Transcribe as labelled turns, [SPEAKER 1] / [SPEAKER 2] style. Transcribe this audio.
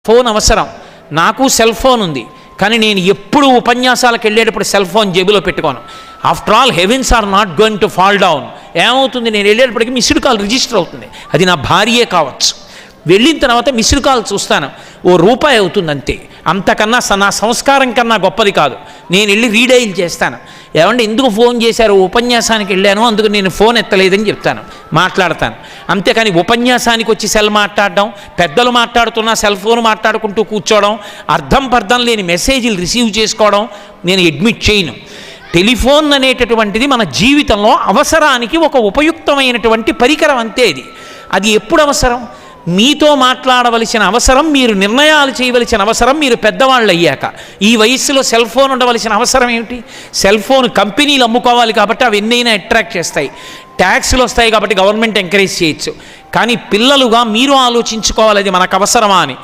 [SPEAKER 1] Phone అవసరం. నాకు cell phone ఉంది, కానీ నేను ఎప్పుడు ఉపన్యాసాలకు వెళ్ళేటప్పుడు సెల్ ఫోన్ జేబులో పెట్టుకోను. After all heavens are not going to fall down. ఏమవుతుంది, నేను వెళ్ళేటప్పటికి మిస్డ్ కాల్ రిజిస్టర్ అవుతుంది. అది నా భార్యే కావచ్చు. వెళ్ళిన తర్వాత మిస్డ్ కాల్ చూస్తాను, ₹1 అవుతుంది అంతే. అంతకన్నా నా సంస్కారం కన్నా గొప్పది కాదు. నేను వెళ్ళి రీడైల్ చేస్తాను. ఏమంటే ఎందుకు ఫోన్ చేశారు, ఉపన్యాసానికి వెళ్ళాను అందుకు నేను ఫోన్ ఎత్తలేదని చెప్తాను, మాట్లాడతాను. అంతేకాని ఉపన్యాసానికి వచ్చి సెల్ మాట్లాడడం, పెద్దలు మాట్లాడుతున్నా సెల్ ఫోన్ మాట్లాడుకుంటూ కూర్చోవడం, అర్థం పర్థం లేని మెసేజ్లు రిసీవ్ చేసుకోవడం నేను అడ్మిట్ చేయను. టెలిఫోన్ అనేటటువంటిది మన జీవితంలో అవసరానికి ఒక ఉపయుక్తమైనటువంటి పరికరం అంతే. అది ఎప్పుడు అవసరం, మీతో మాట్లాడవలసిన అవసరం, మీరు నిర్ణయాలు చేయవలసిన అవసరం మీరు పెద్దవాళ్ళు అయ్యాక. ఈ వయస్సులో సెల్ ఫోన్ ఉండవలసిన అవసరం ఏమిటి? సెల్ ఫోన్ కంపెనీలు అమ్ముకోవాలి కాబట్టి అవి ఎన్నైనా అట్రాక్ట్ చేస్తాయి, ట్యాక్స్లు వస్తాయి కాబట్టి గవర్నమెంట్ ఎంకరేజ్ చేయొచ్చు. కానీ పిల్లలుగా మీరు ఆలోచించుకోవాలి, అది మనకు అవసరమా అని.